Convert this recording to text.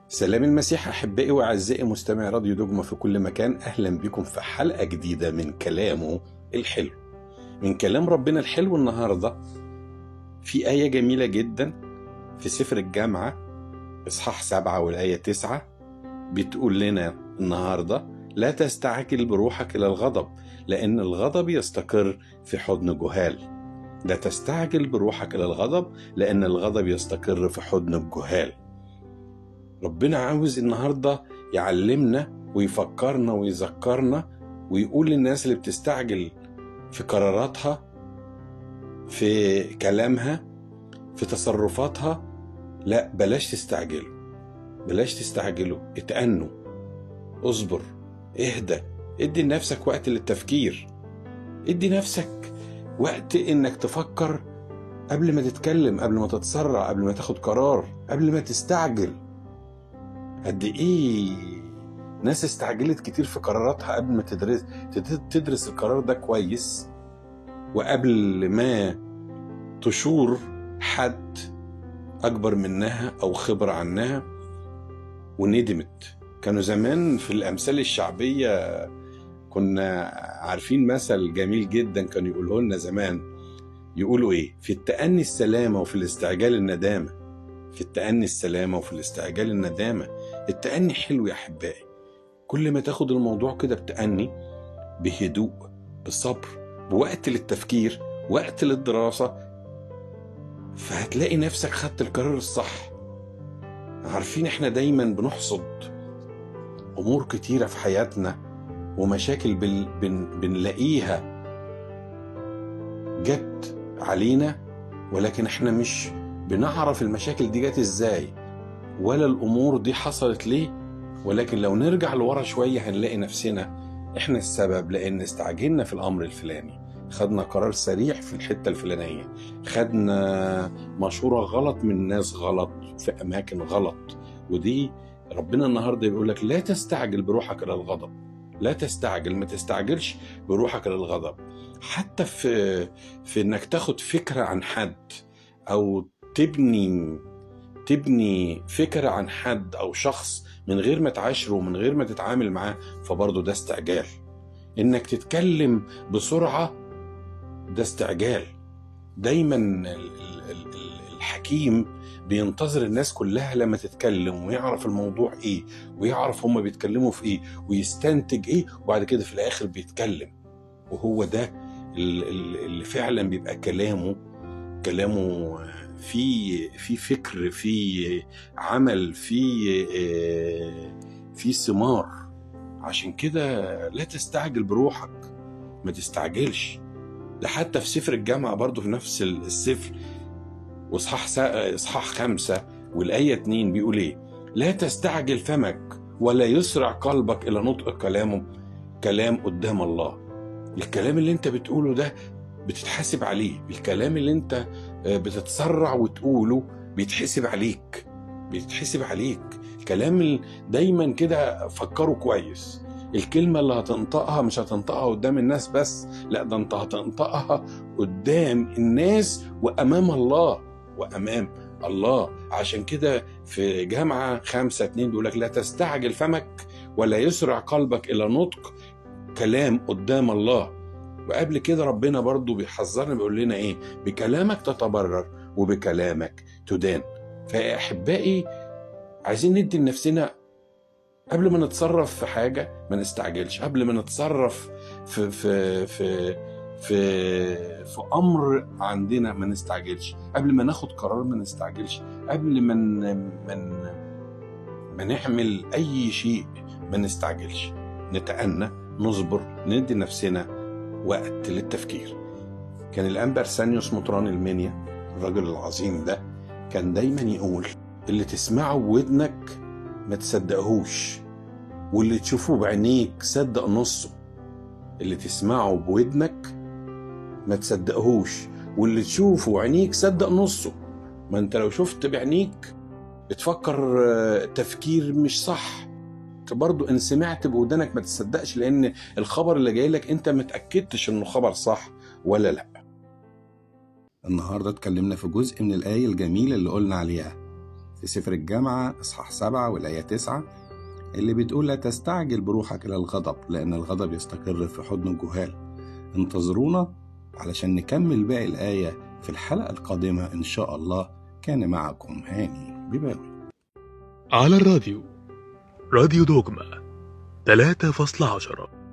سلام المسيح أحبائي وأعزائي مستمعي راديو دوجما في كل مكان. أهلا بكم في حلقة جديدة من كلامه الحلو، من كلام ربنا الحلو. النهاردة في آية جميلة جدا في سفر الجامعة إصحاح 7 والآية 9 بتقول لنا النهاردة: لا تستعجل بروحك إلى الغضب لأن الغضب يستقر في حضن جهال. لا تستعجل بروحك إلى الغضب لأن الغضب يستقر في حضن الجهال. ربنا عاوز النهاردة يعلمنا ويفكرنا ويذكرنا ويقول للناس اللي بتستعجل في قراراتها، في كلامها، في تصرفاتها: لا، بلاش تستعجلوا، بلاش تستعجلوا، اتأنوا، اصبر، اهدى، ادي لنفسك وقت للتفكير، ادي نفسك وقت انك تفكر قبل ما تتكلم، قبل ما تتسرع، قبل ما تاخد قرار، قبل ما تستعجل. قد ايه ناس استعجلت كتير في قراراتها قبل ما تدرس القرار ده كويس، وقبل ما تشور حد اكبر منها او خبرة عنها وندمت. كانوا زمان في الامثال الشعبية كنا عارفين مثل جميل جدا كانوا يقوله لنا زمان. يقولوا ايه؟ في التأني السلامة وفي الاستعجال الندامة. في التأني السلامة وفي الاستعجال الندامة. التأني حلو يا أحبائي، كل ما تاخد الموضوع كده بتأني، بهدوء، بصبر، بوقت للتفكير، وقت للدراسة، فهتلاقي نفسك خدت القرار الصح. عارفين احنا دايما بنحصد أمور كتيرة في حياتنا ومشاكل بنلاقيها جت علينا، ولكن احنا مش بنعرف المشاكل دي جت ازاي ولا الامور دي حصلت ليه. ولكن لو نرجع لورا شوية هنلاقي نفسنا احنا السبب، لان استعجلنا في الامر الفلاني، خدنا قرار سريع في الحتة الفلانية، خدنا مشورة غلط من ناس غلط في اماكن غلط. ودي ربنا النهاردة يقول لك: لا تستعجل بروحك الى الغضب. لا تستعجل، ما تستعجلش بروحك الى الغضب. حتى في انك تاخد فكرة عن حد او تبني فكرة عن حد أو شخص من غير ما تعاشره ومن غير ما تتعامل معاه، فبرضه ده استعجال. إنك تتكلم بسرعة ده استعجال. دايما الحكيم بينتظر الناس كلها لما تتكلم ويعرف الموضوع إيه ويعرف هما بيتكلموا في إيه ويستنتج إيه، وبعد كده في الآخر بيتكلم. وهو ده اللي فعلا بيبقى كلامه في فكر، في عمل، في ثمار. عشان كده لا تستعجل بروحك، ما تستعجلش. ده حتى في سفر الجامعة برضو في نفس السفر وإصحاح 5 والآية 2 بيقول ايه: لا تستعجل فمك ولا يسرع قلبك إلى نطق كلام قدام الله. الكلام اللي انت بتقوله ده بتتحاسب عليه، الكلام اللي انت بتتسرع وتقوله بيتحسب عليك، بيتحسب عليك. الكلام دايما كده فكروا كويس. الكلمة اللي هتنطقها مش هتنطقها قدام الناس بس، لا، ده انت هتنطقها قدام الناس وأمام الله، وأمام الله. عشان كده في جامعة 5:2 بيقولك: لا تستعجل فمك ولا يسرع قلبك إلى نطق كلام قدام الله. وقبل كده ربنا برضو بيحذرنا بيقول لنا ايه: بكلامك تتبرر وبكلامك تدان. فيا احبائي، عايزين ندي لنفسنا قبل ما نتصرف في حاجة ما نستعجلش، قبل ما نتصرف في في في في في امر عندنا ما نستعجلش، قبل ما ناخد قرار ما نستعجلش، قبل ما نعمل اي شيء ما نستعجلش. نتأنى، نصبر، ندي نفسنا وقت للتفكير. كان الأنبا أرسانيوس مطران المنيا الرجل العظيم ده كان دايما يقول: اللي تسمعه بودنك ما تصدقهوش، واللي تشوفه بعينيك صدق نصه. اللي تسمعه بودنك ما تصدقهوش، واللي تشوفه بعينيك صدق نصه. ما انت لو شفت بعينيك بتفكر تفكير مش صح، برضو ان سمعت بودنك ما تصدقش، لان الخبر اللي جاي لك انت متأكدتش انه خبر صح ولا لا. النهاردة اتكلمنا في جزء من الآية الجميلة اللي قلنا عليها في في سفر الجامعة إصحاح 7 والآية 9 اللي بتقول: لا تستعجل بروحك إلى الغضب لأن الغضب يستقر في حضن الجهال. انتظرونا علشان نكمل باقي الآية في الحلقة القادمة إن شاء الله. كان معكم هاني بباوي على الراديو، راديو دوجما 3.10.